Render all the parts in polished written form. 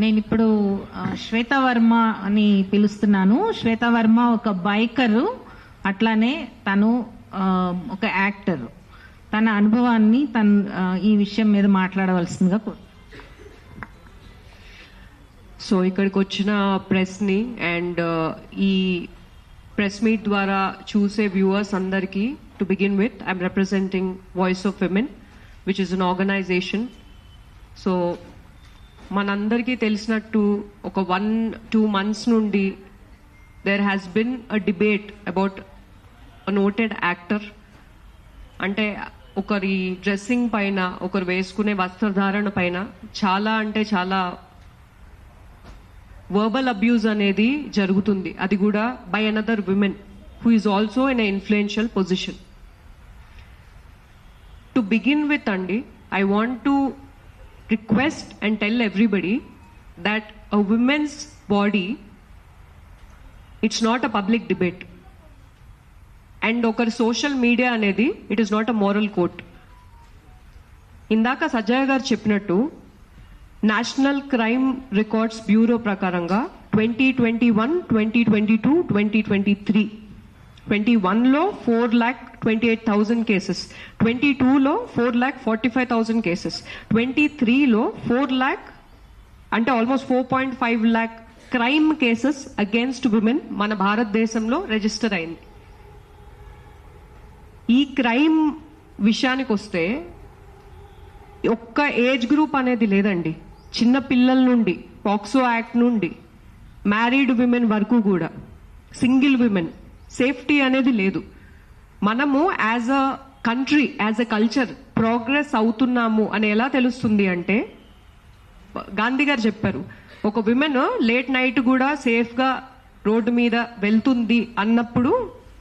నేను ఇప్పుడు శ్వేత వర్మ అని పిలుస్తున్నాను. శ్వేత వర్మ ఒక బైకరు, అట్లానే తను ఒక యాక్టర్. తన అనుభవాన్ని ఈ విషయం మీద మాట్లాడవలసిందిగా సో ఇక్కడికి వచ్చిన ప్రెస్ని అండ్ ఈ ప్రెస్ మీట్ ద్వారా చూసే వ్యూవర్స్ అందరికీ, to begin with, I'm representing Voice of Women which is an organisation. So మనందరికీ తెలిసినట్టు ఒక 1-2 months నుండి there has been a debate about a noted actor. అంటే ఒకరి డ్రెస్సింగ్ పైన, ఒకరు వేసుకునే వస్త్రధారణ పైన చాలా అంటే చాలా వర్బల్ అబ్యూజ్ అనేది జరుగుతుంది. అది కూడా by another women who is also in a influential position. To begin with అండి, I want to request and tell everybody that a women's body, it's not a public debate, and okar social media anedi, it is not a moral court. Indaka Sajjaya garu cheppinattu National Crime Records Bureau prakaranga 2021, 2022, 2023 21 లో 4,28,000 cases, 22లో 4,45,000 cases, 23లో 4 lakh అంటే almost 4.5 lakh crime cases against women మన భారతదేశంలో register అయింది. ఈ crime విషయానికి వస్తే ఒక్క age group అనేది లేదండి. చిన్న పిల్లల నుండి, పాక్సో యాక్ట్ నుండి, మ్యారీడ్ విమెన్ వరకు కూడా, సింగిల్ విమెన్, సేఫ్టీ అనేది లేదు. మనము as a country, as a culture progress అవుతున్నాము అని ఎలా తెలుస్తుంది అంటే, గాంధీ గారు చెప్పారు, ఒక విమెన్ లేట్ నైట్ కూడా సేఫ్ గా రోడ్డు మీద వెళ్తుంది అన్నప్పుడు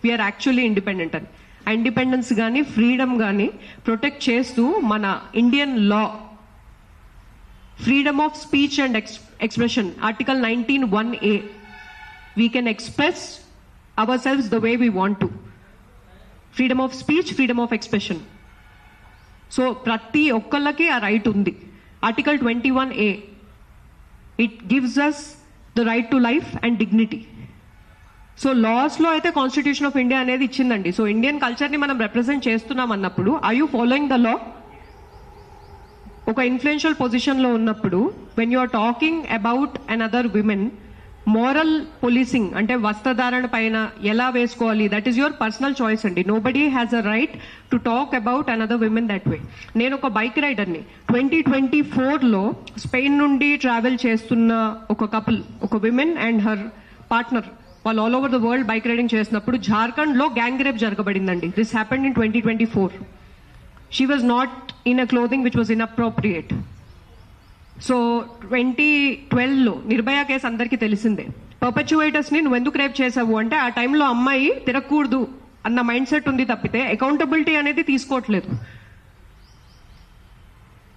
వీఆర్ యాక్చువల్లీ ఇండిపెండెంట్ అని. ఆ ఇండిపెండెన్స్ కానీ ఫ్రీడమ్ కానీ ప్రొటెక్ట్ చేస్తూ మన Indian law, freedom of speech and expression, article 19(1)(a, we can express ourselves the way we want to. Freedom of speech, freedom of expression. So ప్రతి ఒక్కళ్ళకి ఆ right ఉంది. Article 21(a, it gives us the right to life and dignity. So laws లో అయితే constitution of India అనేది ఇచ్చిందండి. So Indian culture ని మనం represent చేస్తున్నాం అన్నప్పుడు, are you following the law? ఒక ఇన్ఫ్లుయెన్షియల్ పొజిషన్ లో ఉన్నప్పుడు, when you are talking about another women, moral policing అంటే వస్త్రధారణ పైన ఎలా వేసుకోవాలి, that is your personal choice అండి. Nobody has a right to talk about another women that way. నేను ఒక బైక్ రైడర్ని. 2024లో స్పెయిన్ నుండి ట్రావెల్ చేస్తున్న ఒక కపుల్, ఒక విమెన్ అండ్ హర్ పార్ట్నర్, వాళ్ళు all over the world bike riding చేసినప్పుడు జార్ఖండ్ లో గ్యాంగ్ రేప్ జరగబడిందండి. This happened in 2024. She was not in a clothing which was inappropriate. So 2012లో నిర్భయ కేసు అందరికీ తెలిసిందే. పర్పెచువేటర్స్ ని నువ్వు ఎందుకు రేప్ చేసావు అంటే, ఆ టైంలో అమ్మాయి తిరగకూడదు అన్న మైండ్ సెట్ ఉంది తప్పితే అకౌంటబిలిటీ అనేది తీసుకోవట్లేదు.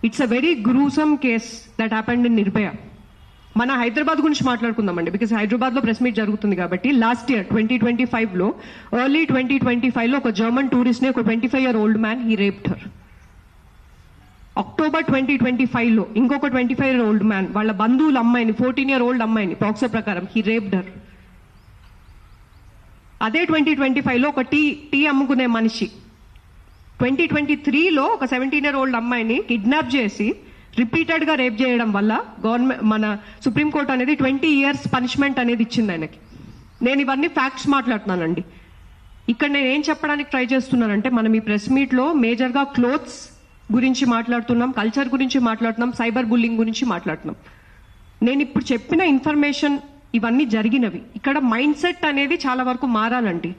It's a very gruesome case that happened in Nirbhaya. మన హైదరాబాద్ గురించి మాట్లాడుకుందామండి, బికాస్ హైదరాబాద్ లో ప్రెస్ మీట్ జరుగుతుంది కాబట్టి. లాస్ట్ ఇయర్ 2025లో, ఎర్లీ 2025లో ఒక జర్మన్ టూరిస్ట్ ని, ఒక 25-year-old man, he raped her. October 2025లో ఇంకొక 25-year-old మ్యాన్ వాళ్ళ బంధువుల అమ్మాయిని, 14-year-old అమ్మాయిని పాక్సో ప్రకారం హీ రేప్డ్ హర్. అదే 2025లో ఒక టీ అమ్ముకునే మనిషి 2023లో ఒక 17-year-old అమ్మాయిని కిడ్నాప్ చేసి రిపీటెడ్ గా రేప్ చేయడం వల్ల గవర్నమెంట్, మన సుప్రీంకోర్టు అనేది 20 years పనిష్మెంట్ అనేది ఇచ్చింది ఆయనకి. నేను ఇవన్నీ ఫ్యాక్ట్స్ మాట్లాడుతున్నానండి. ఇక్కడ నేను ఏం చెప్పడానికి ట్రై చేస్తున్నానంటే, మనం ఈ ప్రెస్ మీట్ లో మేజర్ గా క్లోత్స్ గురించి మాట్లాడుతున్నాం, కల్చర్ గురించి మాట్లాడుతున్నాం, సైబర్ బుల్లింగ్ గురించి మాట్లాడుతున్నాం. నేను ఇప్పుడు చెప్పిన ఇన్ఫర్మేషన్ ఇవన్నీ జరిగినవి. ఇక్కడ మైండ్ సెట్ అనేది చాలా వరకు మారాలండి.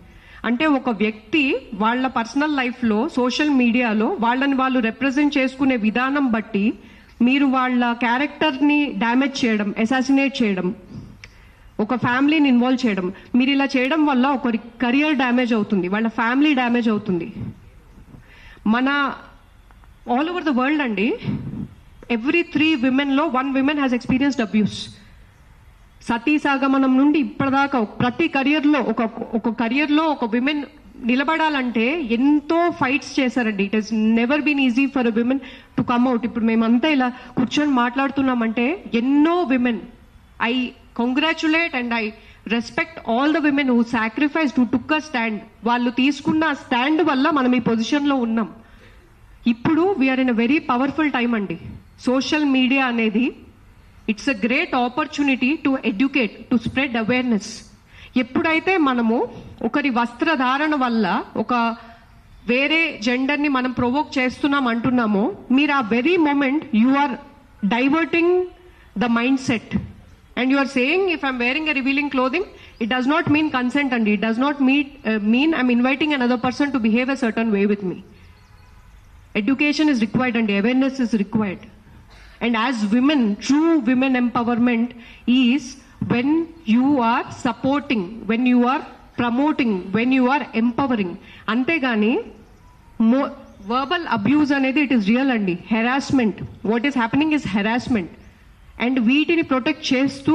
అంటే ఒక వ్యక్తి వాళ్ళ పర్సనల్ లైఫ్ లో, సోషల్ మీడియాలో వాళ్ళని వాళ్ళు రిప్రజెంట్ చేసుకునే విధానం బట్టి మీరు వాళ్ళ క్యారెక్టర్ ని డ్యామేజ్ చేయడం, అసాసినేట్ చేయడం, ఒక ఫ్యామిలీని ఇన్వాల్వ్ చేయడం, మీరు ఇలా చేయడం వల్ల ఒకరి కెరియర్ డ్యామేజ్ అవుతుంది, వాళ్ళ ఫ్యామిలీ డ్యామేజ్ అవుతుంది. మన ఆల్ ఓవర్ ద వరల్డ్ అండి, ఎవ్రీ 3 womenలో 1 woman హ్యాస్ ఎక్స్పీరియన్స్డ్ అబ్యూస్. సతీ సాగమనం నుండి ఇప్పటిదాకా ప్రతి కెరియర్లో ఒక విమెన్ నిలబడాలంటే ఎంతో ఫైట్స్ చేశారండి. It has never been easy for women to come out. ఇప్పుడు మేమంతా ఇలా కూర్చొని మాట్లాడుతున్నామంటే ఎన్నో women, I congratulate and I respect all the women who sacrifice who took a stand. వాళ్ళు తీసుకున్న స్టాండ్ వల్ల మనం ఈ పొజిషన్లో ఉన్నాం. ఇప్పుడు we are in a very powerful time అండి. సోషల్ మీడియా అనేది it's a great opportunity to educate, to spread awareness. ఎప్పుడైతే మనము ఒకరి వస్త్రధారణ వల్ల ఒక వేరే జెండర్ని మనం ప్రొవోక్ చేస్తున్నాం అంటున్నామో, మీరు ఆ very moment you are diverting the mind set and you are saying if I'm wearing a revealing clothing, it does not mean consent and it does not mean I'm inviting another person to behave a certain way with me. Education is required and awareness is required. And as women, true women empowerment is when you are supporting, when you are promoting, when you are empowering. Antegani verbal abuse anedi it is real andi. Harassment, what is happening is harassment. And వీటిని protect చేస్తూ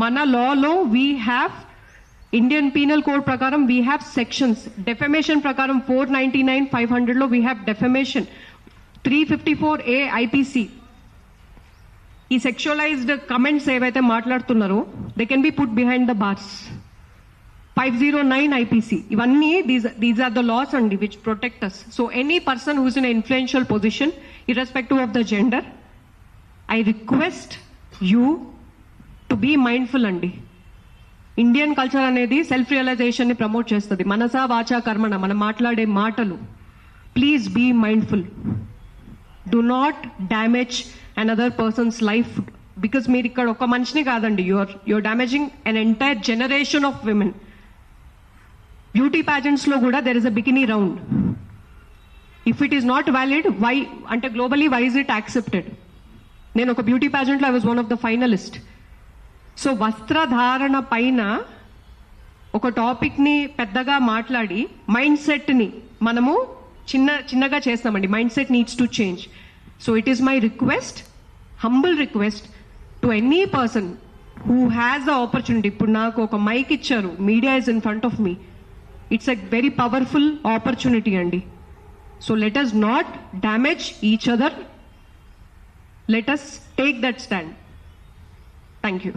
మన లాలో we have Indian penal code ప్రకారం we have sections. Defamation ప్రకారం 499, 500లో we have defamation. 354A IPC ఈ sexualised comments ఏవైతే మాట్లాడుతున్నారో they can be put behind the bars. 509 IPC ఇవన్నీ దీస్ ఆర్ ద లాస్ అండి which protect us. So any person who is in influential position irrespective of the gender, I request you to be mindful అండి. Indian culture అనేది self realisation ని promote చేస్తుంది. మనసా వాచా కర్మణ, మనం మాట్లాడే మాటలు. Please be mindful. Do not damage another person's life. Because మీరు ఇక్కడ ఒక మనిషిని కాదండి, you're damaging an entire generation of women. Beauty pageants లో కూడా there is a bikini round. If it is not valid, why అంటే globally why is it accepted? నేను ఒక బ్యూటీ ప్యాజెంట్లో I was one of the finalist. So వస్త్రధారణ పైన ఒక టాపిక్ని పెద్దగా మాట్లాడి మైండ్ సెట్ని మనము చిన్నగా చేస్తామండి. Mind set needs to change. So it is my request, humble request to any person who has the opportunity. ఇప్పుడు నాకు ఒక మైక్ ఇచ్చారు, media is in front of me. It's a very powerful opportunity అండి. So let us not damage each other. Let us take that stand. Thank you.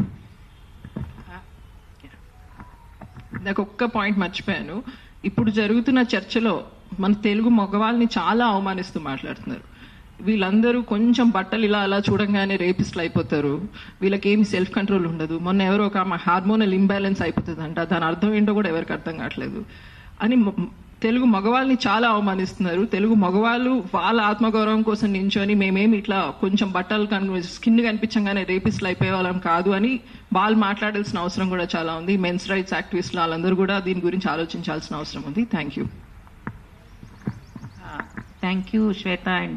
నాకు ఒక్క point మర్చిపోయాను. ఇప్పుడు జరుగుతున్న చర్చలో మన తెలుగు మగవాళ్ళని చాలా అవమానిస్తూ మాట్లాడుతున్నారు. వీళ్ళందరూ కొంచెం బట్టలు ఇలా అలా చూడంగానే రేపిస్ట్లు అయిపోతారు, వీళ్ళకి ఏమి సెల్ఫ్ కంట్రోల్ ఉండదు. మొన్న ఎవరో ఒక హార్మోనల్ ఇంబ్యాలెన్స్ అయిపోతుందంట, దాని అర్థం ఏంటో కూడా ఎవరికి అర్థం కావట్లేదు అని తెలుగు మగవాళ్ళని చాలా అవమానిస్తున్నారు. తెలుగు మగవాళ్ళు వాళ్ళ ఆత్మగౌరవం కోసం నించొని మేమేమి ఇట్లా కొంచెం బట్టలు స్కిన్ కనిపించగానే రేపిస్ట్లు అయిపోయే వాళ్ళం కాదు అని వాళ్ళు మాట్లాడాల్సిన అవసరం కూడా చాలా ఉంది. మెన్స్ రైట్స్ యాక్టివిస్టులు వాళ్ళందరూ కూడా దీని గురించి ఆలోచించాల్సిన అవసరం ఉంది. Thank you. Thank you Shweta.